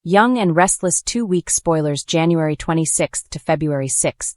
Young and Restless 2-week spoilers January 26th to February 6th.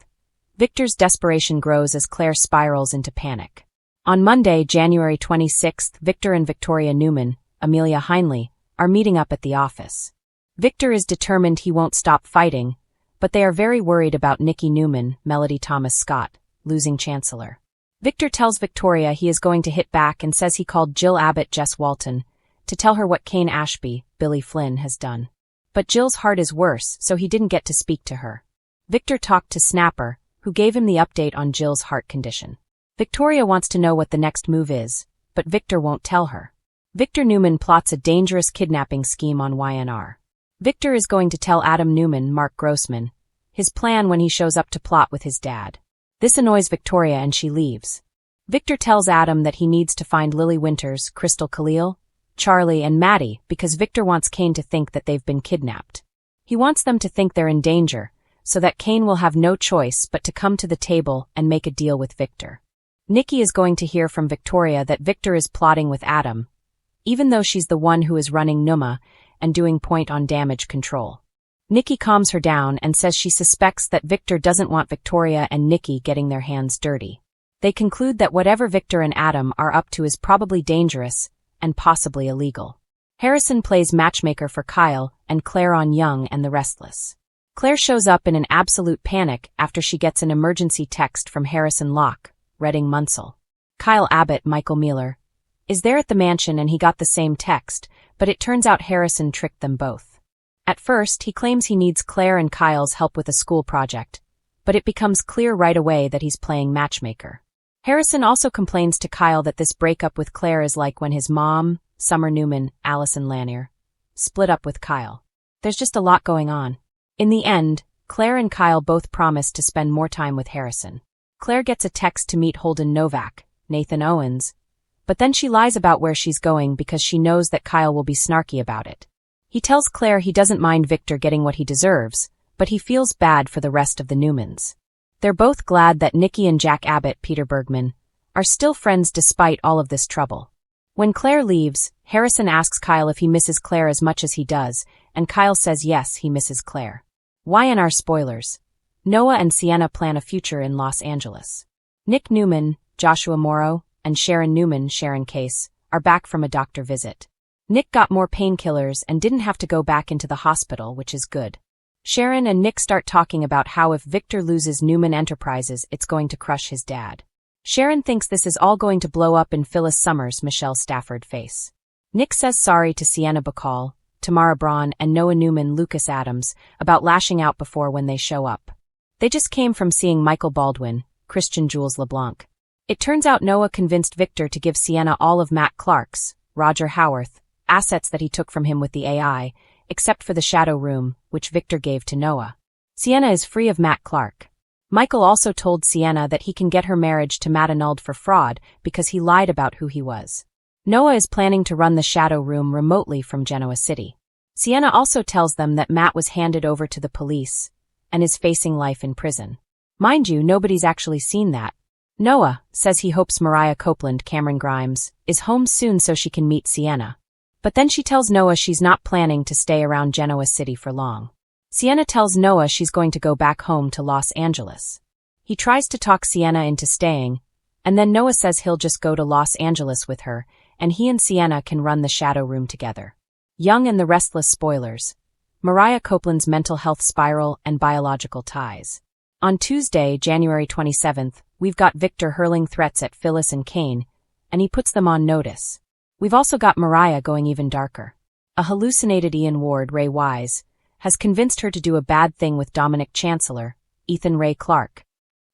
Victor's desperation grows as Claire spirals into panic. On Monday, January 26th, Victor and Victoria Newman, Amelia Heinley, are meeting up at the office. Victor is determined he won't stop fighting, but they are very worried about Nikki Newman, Melody Thomas Scott, losing Chancellor. Victor tells Victoria he is going to hit back and says he called Jill Abbott Jess Walton to tell her what Kane Ashby, Billy Flynn, has done. But Jill's heart is worse, so he didn't get to speak to her. Victor talked to Snapper, who gave him the update on Jill's heart condition. Victoria wants to know what the next move is, but Victor won't tell her. Victor Newman plots a dangerous kidnapping scheme on YandR. Victor is going to tell Adam Newman, Mark Grossman, his plan when he shows up to plot with his dad. This annoys Victoria and she leaves. Victor tells Adam that he needs to find Lily Winters, Crystal Khalil, Charlie, and Maddie because Victor wants Kane to think that they've been kidnapped. He wants them to think they're in danger, so that Kane will have no choice but to come to the table and make a deal with Victor. Nikki is going to hear from Victoria that Victor is plotting with Adam, even though she's the one who is running Numa and doing point on damage control. Nikki calms her down and says she suspects that Victor doesn't want Victoria and Nikki getting their hands dirty. They conclude that whatever Victor and Adam are up to is probably dangerous and possibly illegal. Harrison plays matchmaker for Kyle and Claire on Young and the Restless. Claire shows up in an absolute panic after she gets an emergency text from Harrison Locke, Redding Munsell. Kyle Abbott, Michael Mealer, is there at the mansion and he got the same text, but it turns out Harrison tricked them both. At first, he claims he needs Claire and Kyle's help with a school project, but it becomes clear right away that he's playing matchmaker. Harrison also complains to Kyle that this breakup with Claire is like when his mom, Summer Newman, Allison Lanier, split up with Kyle. There's just a lot going on. In the end, Claire and Kyle both promise to spend more time with Harrison. Claire gets a text to meet Holden Novak, Nathan Owens, but then she lies about where she's going because she knows that Kyle will be snarky about it. He tells Claire he doesn't mind Victor getting what he deserves, but he feels bad for the rest of the Newmans. They're both glad that Nikki and Jack Abbott, Peter Bergman, are still friends despite all of this trouble. When Claire leaves, Harrison asks Kyle if he misses Claire as much as he does, and Kyle says yes, he misses Claire. YandR spoilers. Noah and Sienna plan a future in Los Angeles. Nick Newman, Joshua Morrow, and Sharon Newman, Sharon Case, are back from a doctor visit. Nick got more painkillers and didn't have to go back into the hospital, which is good. Sharon and Nick start talking about how if Victor loses Newman Enterprises, it's going to crush his dad. Sharon thinks this is all going to blow up in Phyllis Summers' Michelle Stafford face. Nick says sorry to Sienna Bacall, Tamara Braun, and Noah Newman Lucas Adams about lashing out before when they show up. They just came from seeing Michael Baldwin, Christian Jules LeBlanc. It turns out Noah convinced Victor to give Sienna all of Matt Clark's, Roger Howarth, assets that he took from him with the AI, except for the shadow room, which Victor gave to Noah. Sienna is free of Matt Clark. Michael also told Sienna that he can get her marriage to Matt annulled for fraud because he lied about who he was. Noah is planning to run the shadow room remotely from Genoa City. Sienna also tells them that Matt was handed over to the police and is facing life in prison. Mind you, nobody's actually seen that. Noah says he hopes Mariah Copeland, Cameron Grimes, is home soon so she can meet Sienna. But then she tells Noah she's not planning to stay around Genoa City for long. Sienna tells Noah she's going to go back home to Los Angeles. He tries to talk Sienna into staying, and then Noah says he'll just go to Los Angeles with her, and he and Sienna can run the shadow room together. Young and the Restless spoilers. Mariah Copeland's mental health spiral and biological ties. On Tuesday, January 27th, we've got Victor hurling threats at Phyllis and Kane, and he puts them on notice. We've also got Mariah going even darker. A hallucinated Ian Ward, Ray Wise, has convinced her to do a bad thing with Dominic Chancellor, Ethan Ray Clark.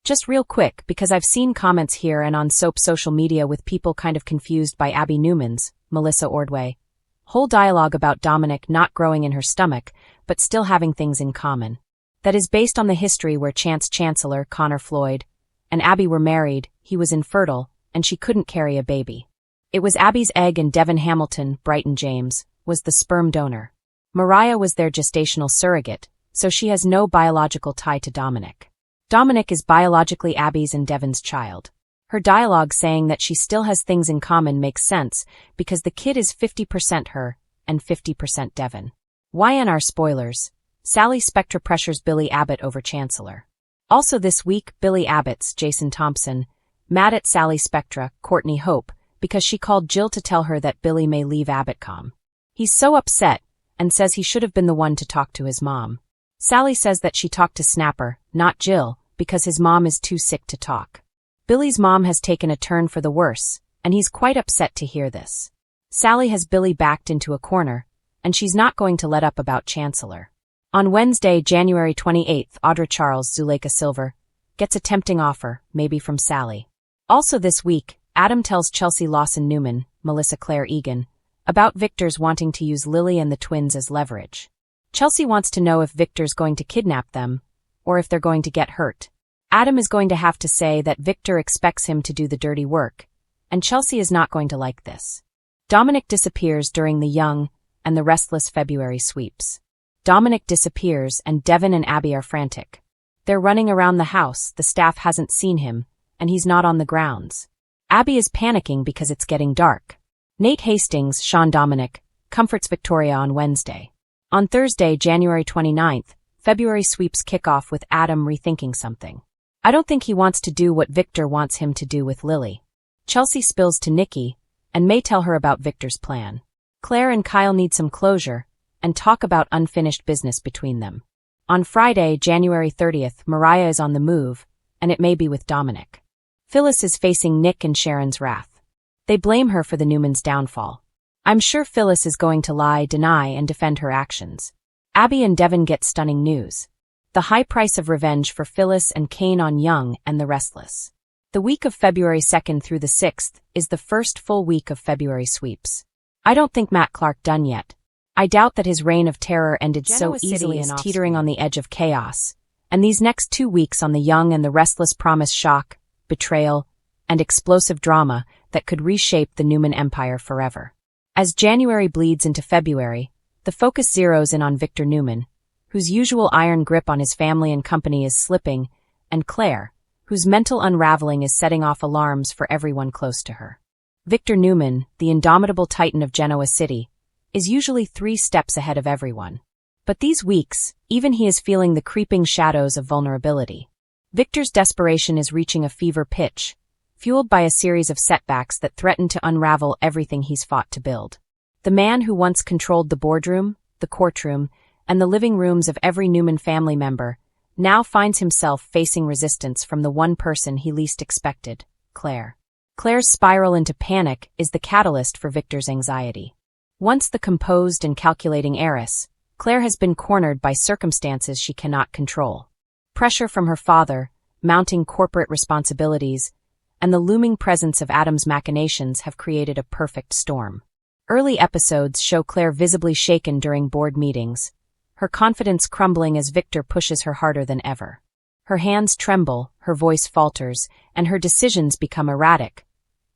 Just real quick, because I've seen comments here and on Soap social media with people kind of confused by Abby Newman's, Melissa Ordway, whole dialogue about Dominic not growing in her stomach, but still having things in common. That is based on the history where Chance Chancellor, Connor Floyd, and Abby were married, he was infertile, and she couldn't carry a baby. It was Abby's egg and Devin Hamilton, Brighton James, was the sperm donor. Mariah was their gestational surrogate, so she has no biological tie to Dominic. Dominic is biologically Abby's and Devin's child. Her dialogue saying that she still has things in common makes sense because the kid is 50% her and 50% Devin. YandR spoilers. Sally Spectra pressures Billy Abbott over Chancellor. Also this week, Billy Abbott's Jason Thompson, mad at Sally Spectra, Courtney Hope, because she called Jill to tell her that Billy may leave AbbottCom. He's so upset and says he should have been the one to talk to his mom. Sally says that she talked to Snapper, not Jill, because his mom is too sick to talk. Billy's mom has taken a turn for the worse, and he's quite upset to hear this. Sally has Billy backed into a corner, and she's not going to let up about Chancellor. On Wednesday, January 28th, Audra Charles Zuleika Silver gets a tempting offer, maybe from Sally. Also this week, Adam tells Chelsea Lawson Newman, Melissa Claire Egan, about Victor's wanting to use Lily and the twins as leverage. Chelsea wants to know if Victor's going to kidnap them, or if they're going to get hurt. Adam is going to have to say that Victor expects him to do the dirty work, and Chelsea is not going to like this. Dominic disappears during the Young and the Restless February sweeps. Dominic disappears and Devin and Abby are frantic. They're running around the house, the staff hasn't seen him, and he's not on the grounds. Abby is panicking because it's getting dark. Nate Hastings, Sean Dominic, comforts Victoria on Wednesday. On Thursday, January 29th, February sweeps kick off with Adam rethinking something. I don't think he wants to do what Victor wants him to do with Lily. Chelsea spills to Nikki, and may tell her about Victor's plan. Claire and Kyle need some closure, and talk about unfinished business between them. On Friday, January 30th, Mariah is on the move, and it may be with Dominic. Phyllis is facing Nick and Sharon's wrath. They blame her for the Newmans' downfall. I'm sure Phyllis is going to lie, deny, and defend her actions. Abby and Devin get stunning news. The high price of revenge for Phyllis and Kane on Young and the Restless. The week of February 2nd through the 6th is the first full week of February sweeps. I don't think Matt Clark done yet. I doubt that his reign of terror ended so easily and teetering on the edge of chaos, and these next 2 weeks on the Young and the Restless promise shock, betrayal, and explosive drama that could reshape the Newman empire forever. As January bleeds into February, the focus zeroes in on Victor Newman, whose usual iron grip on his family and company is slipping, and Claire, whose mental unraveling is setting off alarms for everyone close to her. Victor Newman, the indomitable titan of Genoa City, is usually 3 steps ahead of everyone. But these weeks, even he is feeling the creeping shadows of vulnerability. Victor's desperation is reaching a fever pitch, fueled by a series of setbacks that threaten to unravel everything he's fought to build. The man who once controlled the boardroom, the courtroom, and the living rooms of every Newman family member, now finds himself facing resistance from the one person he least expected, Claire. Claire's spiral into panic is the catalyst for Victor's anxiety. Once the composed and calculating heiress, Claire has been cornered by circumstances she cannot control. Pressure from her father, mounting corporate responsibilities, and the looming presence of Adam's machinations have created a perfect storm. Early episodes show Claire visibly shaken during board meetings, her confidence crumbling as Victor pushes her harder than ever. Her hands tremble, her voice falters, and her decisions become erratic,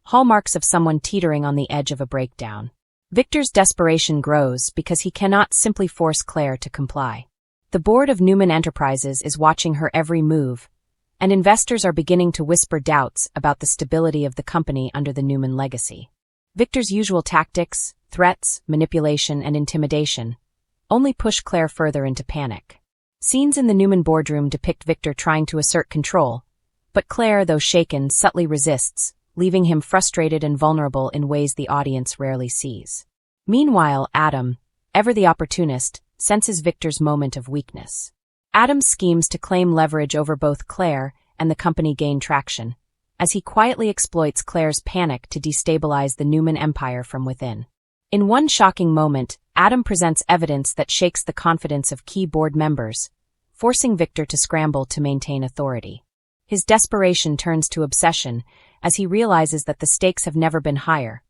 hallmarks of someone teetering on the edge of a breakdown. Victor's desperation grows because he cannot simply force Claire to comply. The board of Newman Enterprises is watching her every move, and investors are beginning to whisper doubts about the stability of the company under the Newman legacy. Victor's usual tactics, threats, manipulation, and intimidation only push Claire further into panic. Scenes in the Newman boardroom depict Victor trying to assert control, but Claire, though shaken, subtly resists, leaving him frustrated and vulnerable in ways the audience rarely sees. Meanwhile, Adam, ever the opportunist, senses Victor's moment of weakness. Adam's schemes to claim leverage over both Claire and the company gain traction, as he quietly exploits Claire's panic to destabilize the Newman empire from within. In one shocking moment, Adam presents evidence that shakes the confidence of key board members, forcing Victor to scramble to maintain authority. His desperation turns to obsession as he realizes that the stakes have never been higher,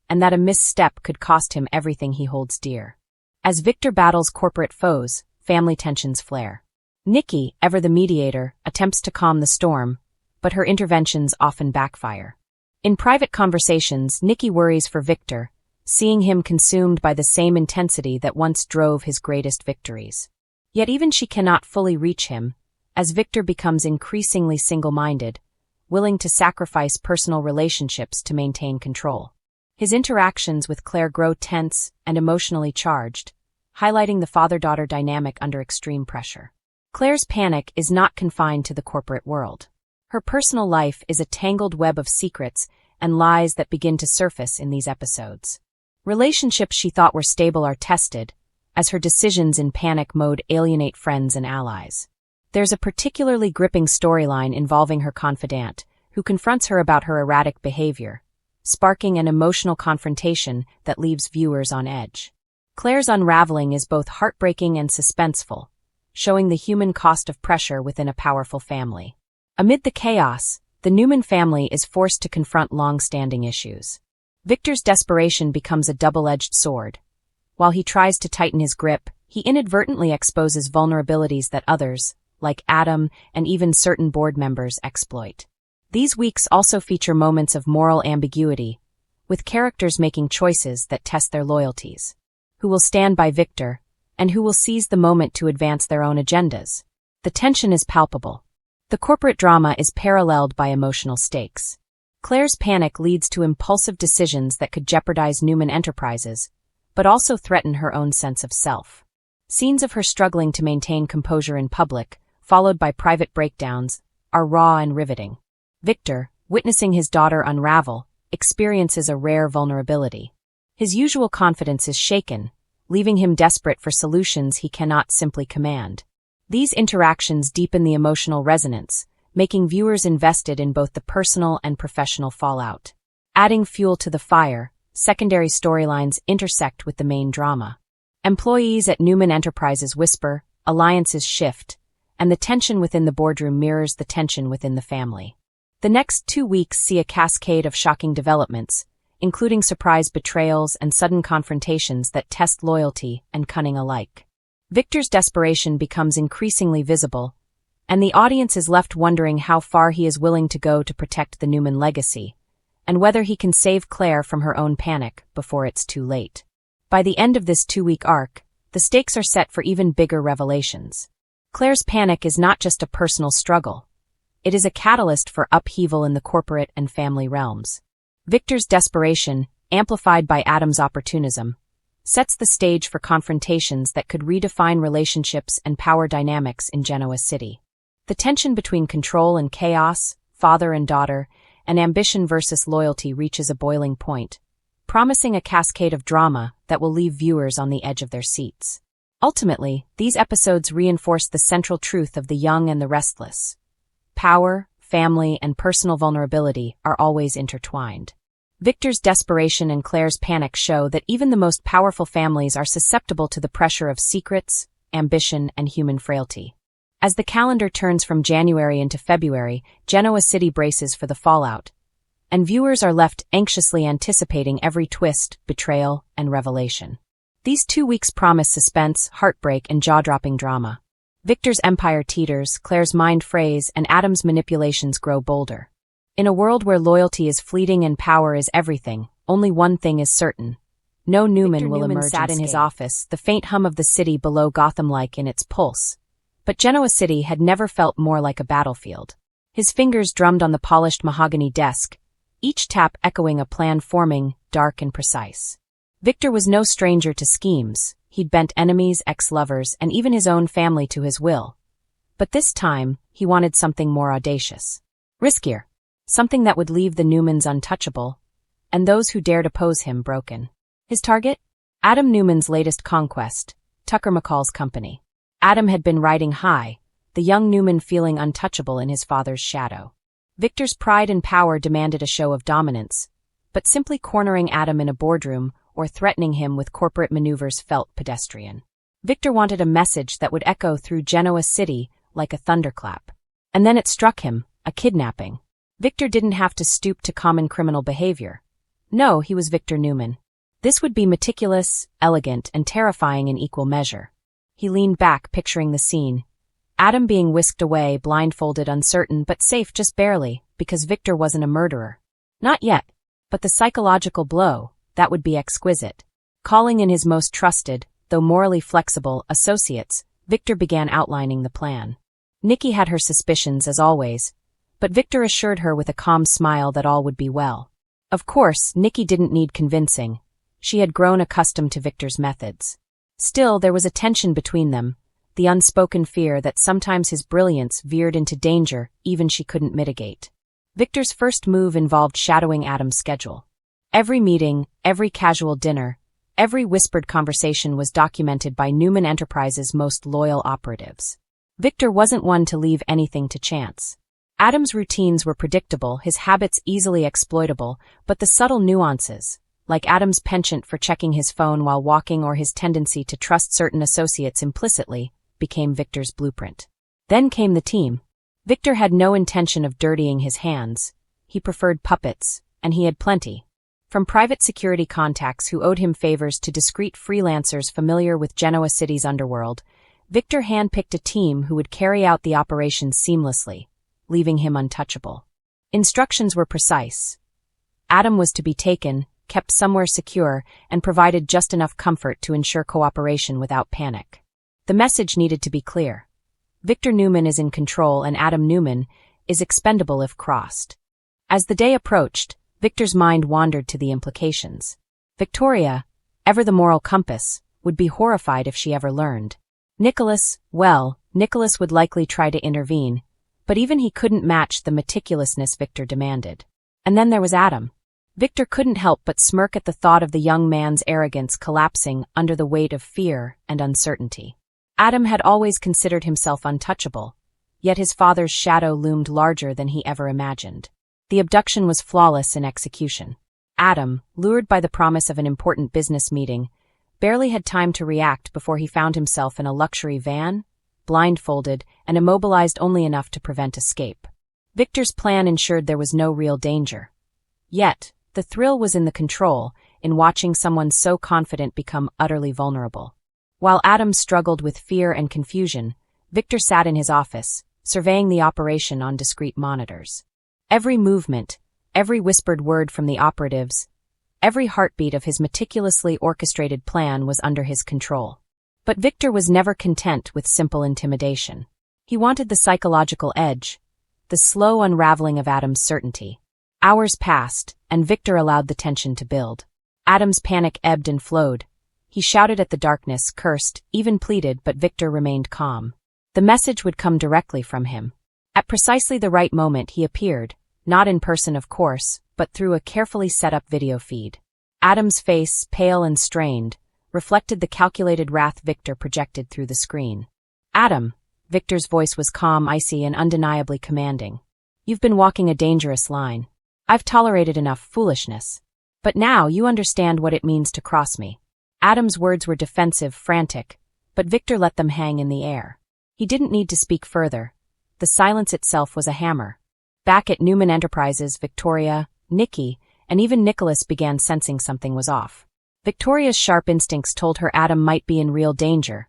and that a misstep could cost him everything he holds dear. As Victor battles corporate foes, family tensions flare. Nikki, ever the mediator, attempts to calm the storm, but her interventions often backfire. In private conversations, Nikki worries for Victor, seeing him consumed by the same intensity that once drove his greatest victories. Yet even she cannot fully reach him, as Victor becomes increasingly single-minded, willing to sacrifice personal relationships to maintain control. His interactions with Claire grow tense and emotionally charged, highlighting the father-daughter dynamic under extreme pressure. Claire's panic is not confined to the corporate world. Her personal life is a tangled web of secrets and lies that begin to surface in these episodes. Relationships she thought were stable are tested, as her decisions in panic mode alienate friends and allies. There's a particularly gripping storyline involving her confidant, who confronts her about her erratic behavior, sparking an emotional confrontation that leaves viewers on edge. Claire's unraveling is both heartbreaking and suspenseful, showing the human cost of pressure within a powerful family. Amid the chaos, the Newman family is forced to confront long-standing issues. Victor's desperation becomes a double-edged sword. While he tries to tighten his grip, he inadvertently exposes vulnerabilities that others, like Adam and even certain board members, exploit. These weeks also feature moments of moral ambiguity, with characters making choices that test their loyalties. Who will stand by Victor, and who will seize the moment to advance their own agendas? The tension is palpable. The corporate drama is paralleled by emotional stakes. Claire's panic leads to impulsive decisions that could jeopardize Newman Enterprises, but also threaten her own sense of self. Scenes of her struggling to maintain composure in public, followed by private breakdowns, are raw and riveting. Victor, witnessing his daughter unravel, experiences a rare vulnerability. His usual confidence is shaken, leaving him desperate for solutions he cannot simply command. These interactions deepen the emotional resonance, making viewers invested in both the personal and professional fallout. Adding fuel to the fire, secondary storylines intersect with the main drama. Employees at Newman Enterprises whisper, alliances shift, and the tension within the boardroom mirrors the tension within the family. The next 2 weeks see a cascade of shocking developments, including surprise betrayals and sudden confrontations that test loyalty and cunning alike. Victor's desperation becomes increasingly visible, and the audience is left wondering how far he is willing to go to protect the Newman legacy, and whether he can save Claire from her own panic before it's too late. By the end of this 2-week arc, the stakes are set for even bigger revelations. Claire's panic is not just a personal struggle. It is a catalyst for upheaval in the corporate and family realms. Victor's desperation, amplified by Adam's opportunism, sets the stage for confrontations that could redefine relationships and power dynamics in Genoa City. The tension between control and chaos, father and daughter, and ambition versus loyalty reaches a boiling point, promising a cascade of drama that will leave viewers on the edge of their seats. Ultimately, these episodes reinforce the central truth of The Young and the Restless. Power, family, and personal vulnerability are always intertwined. Victor's desperation and Claire's panic show that even the most powerful families are susceptible to the pressure of secrets, ambition, and human frailty. As the calendar turns from January into February, Genoa City braces for the fallout, and viewers are left anxiously anticipating every twist, betrayal, and revelation. These 2 weeks promise suspense, heartbreak, and jaw-dropping drama. Victor's empire teeters, Claire's mind frays, and Adam's manipulations grow bolder. In a world where loyalty is fleeting and power is everything, only one thing is certain. No Newman will emerge. Sat in his office, the faint hum of the city below Gotham-like in its pulse. But Genoa City had never felt more like a battlefield. His fingers drummed on the polished mahogany desk, each tap echoing a plan forming, dark and precise. Victor was no stranger to schemes. He'd bent enemies, ex-lovers, and even his own family to his will. But this time, he wanted something more audacious. Riskier. Something that would leave the Newmans untouchable, and those who dared oppose him broken. His target? Adam Newman's latest conquest, Tucker McCall's company. Adam had been riding high, the young Newman feeling untouchable in his father's shadow. Victor's pride and power demanded a show of dominance, but simply cornering Adam in a boardroom or threatening him with corporate maneuvers felt pedestrian. Victor wanted a message that would echo through Genoa City like a thunderclap. And then it struck him, a kidnapping. Victor didn't have to stoop to common criminal behavior. No, he was Victor Newman. This would be meticulous, elegant, and terrifying in equal measure. He leaned back, picturing the scene. Adam being whisked away, blindfolded, uncertain, but safe just barely, because Victor wasn't a murderer. Not yet. But the psychological blow, that would be exquisite. Calling in his most trusted, though morally flexible, associates, Victor began outlining the plan. Nikki had her suspicions, as always, but Victor assured her with a calm smile that all would be well. Of course, Nikki didn't need convincing. She had grown accustomed to Victor's methods. Still, there was a tension between them, the unspoken fear that sometimes his brilliance veered into danger even she couldn't mitigate. Victor's first move involved shadowing Adam's schedule. Every meeting, every casual dinner, every whispered conversation was documented by Newman Enterprises' most loyal operatives. Victor wasn't one to leave anything to chance. Adam's routines were predictable, his habits easily exploitable, but the subtle nuances, like Adam's penchant for checking his phone while walking or his tendency to trust certain associates implicitly, became Victor's blueprint. Then came the team. Victor had no intention of dirtying his hands. He preferred puppets, and he had plenty. From private security contacts who owed him favors to discreet freelancers familiar with Genoa City's underworld, Victor handpicked a team who would carry out the operation seamlessly, leaving him untouchable. Instructions were precise. Adam was to be taken, kept somewhere secure, and provided just enough comfort to ensure cooperation without panic. The message needed to be clear. Victor Newman is in control and Adam Newman is expendable if crossed. As the day approached, Victor's mind wandered to the implications. Victoria, ever the moral compass, would be horrified if she ever learned. Nicholas would likely try to intervene, but even he couldn't match the meticulousness Victor demanded. And then there was Adam. Victor couldn't help but smirk at the thought of the young man's arrogance collapsing under the weight of fear and uncertainty. Adam had always considered himself untouchable, yet his father's shadow loomed larger than he ever imagined. The abduction was flawless in execution. Adam, lured by the promise of an important business meeting, barely had time to react before he found himself in a luxury van, blindfolded and immobilized only enough to prevent escape. Victor's plan ensured there was no real danger. Yet, the thrill was in the control, in watching someone so confident become utterly vulnerable. While Adam struggled with fear and confusion, Victor sat in his office, surveying the operation on discreet monitors. Every movement, every whispered word from the operatives, every heartbeat of his meticulously orchestrated plan was under his control. But Victor was never content with simple intimidation. He wanted the psychological edge, the slow unraveling of Adam's certainty. Hours passed, and Victor allowed the tension to build. Adam's panic ebbed and flowed. He shouted at the darkness, cursed, even pleaded, but Victor remained calm. The message would come directly from him. At precisely the right moment he appeared, not in person of course, but through a carefully set-up video feed. Adam's face, pale and strained, reflected the calculated wrath Victor projected through the screen. Adam, Victor's voice was calm, icy, and undeniably commanding. You've been walking a dangerous line. I've tolerated enough foolishness. But now you understand what it means to cross me. Adam's words were defensive, frantic, but Victor let them hang in the air. He didn't need to speak further. The silence itself was a hammer. Back at Newman Enterprises, Victoria, Nikki, and even Nicholas began sensing something was off. Victoria's sharp instincts told her Adam might be in real danger,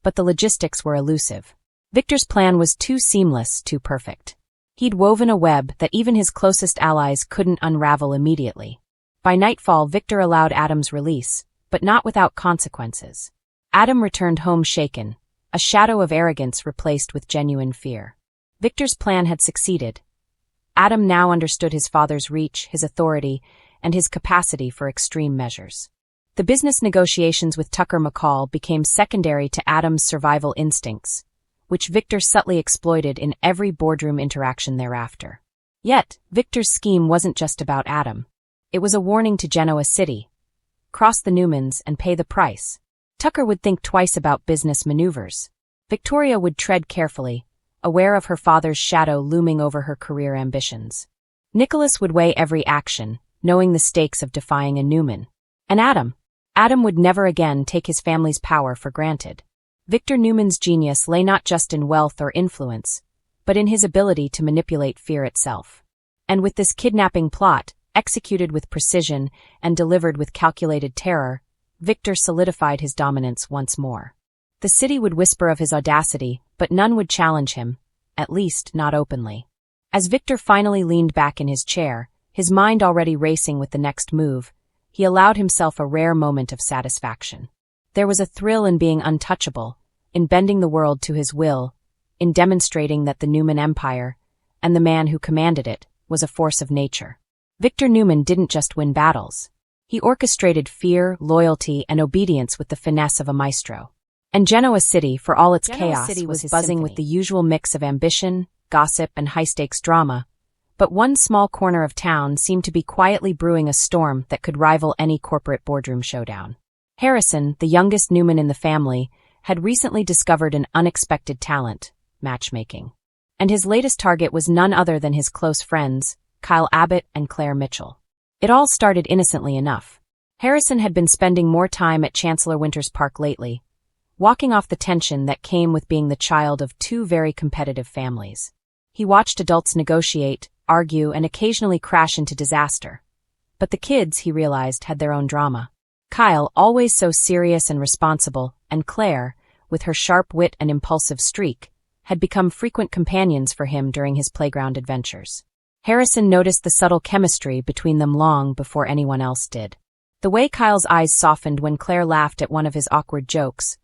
but the logistics were elusive. Victor's plan was too seamless, too perfect. He'd woven a web that even his closest allies couldn't unravel immediately. By nightfall, Victor allowed Adam's release, but not without consequences. Adam returned home shaken, a shadow of arrogance replaced with genuine fear. Victor's plan had succeeded. Adam now understood his father's reach, his authority, and his capacity for extreme measures. The business negotiations with Tucker McCall became secondary to Adam's survival instincts, which Victor subtly exploited in every boardroom interaction thereafter. Yet, Victor's scheme wasn't just about Adam. It was a warning to Genoa City. Cross the Newmans and pay the price. Tucker would think twice about business maneuvers. Victoria would tread carefully, aware of her father's shadow looming over her career ambitions. Nicholas would weigh every action, knowing the stakes of defying a Newman. And Adam would never again take his family's power for granted. Victor Newman's genius lay not just in wealth or influence, but in his ability to manipulate fear itself. And with this kidnapping plot, executed with precision and delivered with calculated terror, Victor solidified his dominance once more. The city would whisper of his audacity, but none would challenge him, at least not openly. As Victor finally leaned back in his chair, his mind already racing with the next move, he allowed himself a rare moment of satisfaction. There was a thrill in being untouchable, in bending the world to his will, in demonstrating that the Newman Empire, and the man who commanded it, was a force of nature. Victor Newman didn't just win battles. He orchestrated fear, loyalty, and obedience with the finesse of a maestro. And Genoa City, for all its chaos, was buzzing with the usual mix of ambition, gossip, and high-stakes drama. But one small corner of town seemed to be quietly brewing a storm that could rival any corporate boardroom showdown. Harrison, the youngest Newman in the family, had recently discovered an unexpected talent: matchmaking. And his latest target was none other than his close friends, Kyle Abbott and Claire Mitchell. It all started innocently enough. Harrison had been spending more time at Chancellor Winters Park lately, walking off the tension that came with being the child of two very competitive families. He watched adults negotiate, argue, and occasionally crash into disaster. But the kids, he realized, had their own drama. Kyle, always so serious and responsible, and Claire, with her sharp wit and impulsive streak, had become frequent companions for him during his playground adventures. Harrison noticed the subtle chemistry between them long before anyone else did. The way Kyle's eyes softened when Claire laughed at one of his awkward jokes,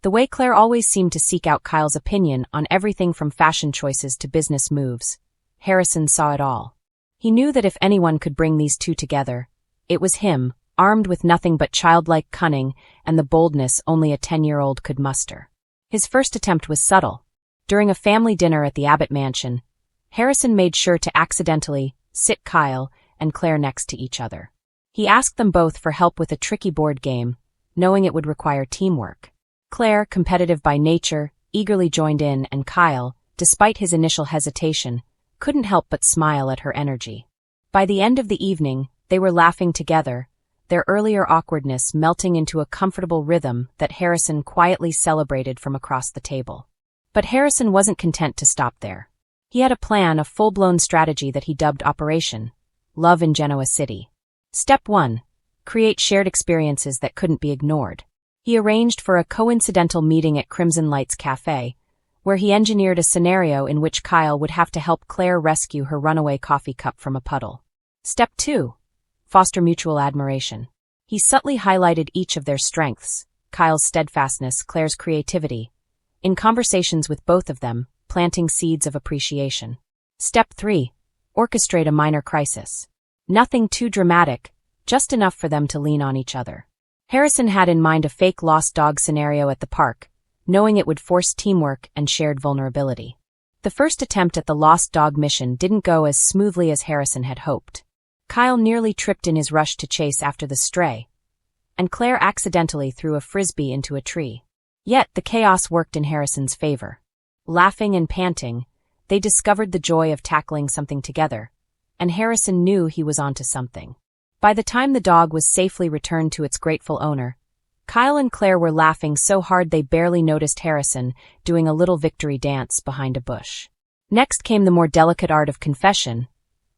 the way Claire always seemed to seek out Kyle's opinion on everything from fashion choices to business moves. Harrison saw it all. He knew that if anyone could bring these two together, it was him, armed with nothing but childlike cunning and the boldness only a 10-year-old could muster. His first attempt was subtle. During a family dinner at the Abbott mansion, Harrison made sure to accidentally sit Kyle and Claire next to each other. He asked them both for help with a tricky board game, knowing it would require teamwork. Claire, competitive by nature, eagerly joined in, and Kyle, despite his initial hesitation, couldn't help but smile at her energy. By the end of the evening, they were laughing together, their earlier awkwardness melting into a comfortable rhythm that Harrison quietly celebrated from across the table. But Harrison wasn't content to stop there. He had a plan, a full-blown strategy that he dubbed Operation Love in Genoa City. Step 1. Create shared experiences that couldn't be ignored. He arranged for a coincidental meeting at Crimson Lights Cafe, where he engineered a scenario in which Kyle would have to help Claire rescue her runaway coffee cup from a puddle. Step 2. Foster mutual admiration. He subtly highlighted each of their strengths, Kyle's steadfastness, Claire's creativity, in conversations with both of them, planting seeds of appreciation. Step 3. Orchestrate a minor crisis. Nothing too dramatic, just enough for them to lean on each other. Harrison had in mind a fake lost dog scenario at the park, knowing it would force teamwork and shared vulnerability. The first attempt at the lost dog mission didn't go as smoothly as Harrison had hoped. Kyle nearly tripped in his rush to chase after the stray, and Claire accidentally threw a frisbee into a tree. Yet the chaos worked in Harrison's favor. Laughing and panting, they discovered the joy of tackling something together, and Harrison knew he was onto something. By the time the dog was safely returned to its grateful owner, Kyle and Claire were laughing so hard they barely noticed Harrison doing a little victory dance behind a bush. Next came the more delicate art of confession,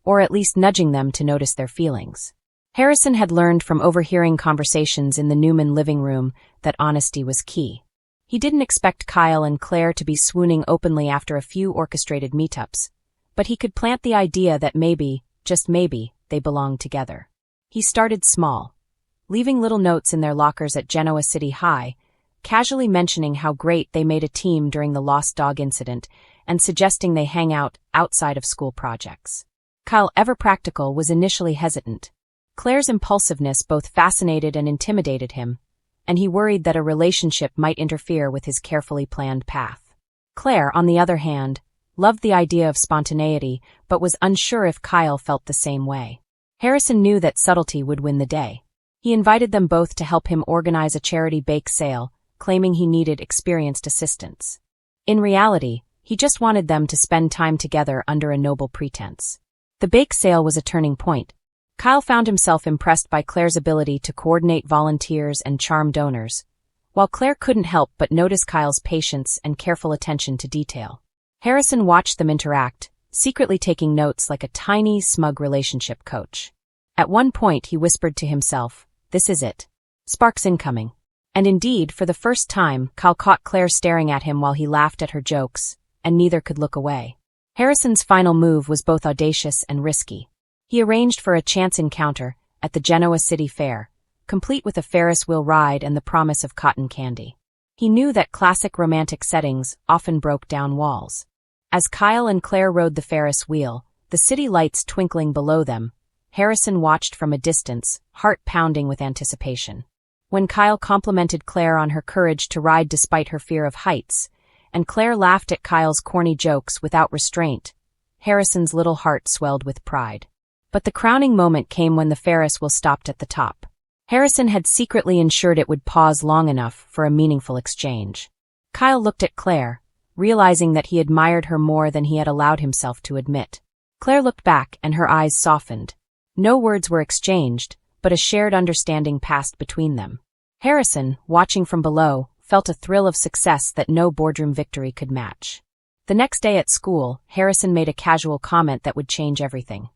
or at least nudging them to notice their feelings. Harrison had learned from overhearing conversations in the Newman living room that honesty was key. He didn't expect Kyle and Claire to be swooning openly after a few orchestrated meetups, but he could plant the idea that maybe, just maybe, they belonged together. He started small, leaving little notes in their lockers at Genoa City High, casually mentioning how great they made a team during the lost dog incident and suggesting they hang out outside of school projects. Kyle, ever practical, was initially hesitant. Claire's impulsiveness both fascinated and intimidated him, and he worried that a relationship might interfere with his carefully planned path. Claire, on the other hand, loved the idea of spontaneity but was unsure if Kyle felt the same way. Harrison knew that subtlety would win the day. He invited them both to help him organize a charity bake sale, claiming he needed experienced assistance. In reality, he just wanted them to spend time together under a noble pretense. The bake sale was a turning point. Kyle found himself impressed by Claire's ability to coordinate volunteers and charm donors, while Claire couldn't help but notice Kyle's patience and careful attention to detail. Harrison watched them interact, secretly taking notes like a tiny, smug relationship coach. At one point he whispered to himself, "This is it. Sparks incoming." And indeed, for the first time, Kyle caught Claire staring at him while he laughed at her jokes, and neither could look away. Harrison's final move was both audacious and risky. He arranged for a chance encounter at the Genoa City Fair, complete with a Ferris wheel ride and the promise of cotton candy. He knew that classic romantic settings often broke down walls. As Kyle and Claire rode the Ferris wheel, the city lights twinkling below them, Harrison watched from a distance, heart pounding with anticipation. When Kyle complimented Claire on her courage to ride despite her fear of heights, and Claire laughed at Kyle's corny jokes without restraint, Harrison's little heart swelled with pride. But the crowning moment came when the Ferris wheel stopped at the top. Harrison had secretly ensured it would pause long enough for a meaningful exchange. Kyle looked at Claire, realizing that he admired her more than he had allowed himself to admit. Claire looked back and her eyes softened. No words were exchanged, but a shared understanding passed between them. Harrison, watching from below, felt a thrill of success that no boardroom victory could match. The next day at school, Harrison made a casual comment that would change everything.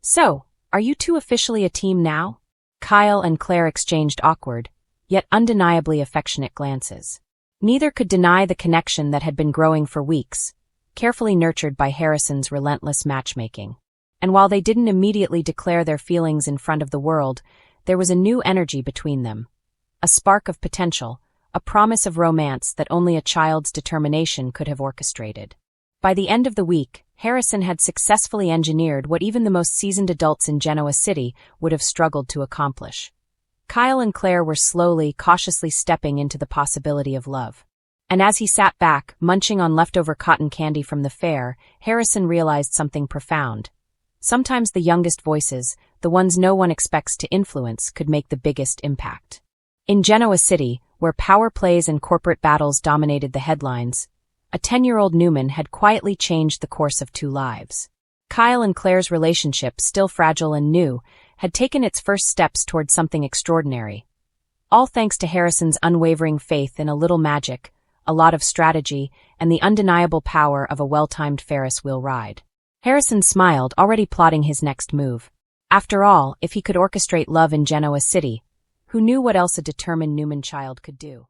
"So, are you two officially a team now?" Kyle and Claire exchanged awkward, yet undeniably affectionate glances. Neither could deny the connection that had been growing for weeks, carefully nurtured by Harrison's relentless matchmaking. And while they didn't immediately declare their feelings in front of the world, there was a new energy between them. A spark of potential, a promise of romance that only a child's determination could have orchestrated. By the end of the week, Harrison had successfully engineered what even the most seasoned adults in Genoa City would have struggled to accomplish. Kyle and Claire were slowly, cautiously stepping into the possibility of love. And as he sat back, munching on leftover cotton candy from the fair, Harrison realized something profound. Sometimes the youngest voices, the ones no one expects to influence, could make the biggest impact. In Genoa City, where power plays and corporate battles dominated the headlines, a 10-year-old Newman had quietly changed the course of two lives. Kyle and Claire's relationship, still fragile and new, had taken its first steps toward something extraordinary. All thanks to Harrison's unwavering faith in a little magic, a lot of strategy, and the undeniable power of a well-timed Ferris wheel ride. Harrison smiled, already plotting his next move. After all, if he could orchestrate love in Genoa City, who knew what else a determined Newman child could do?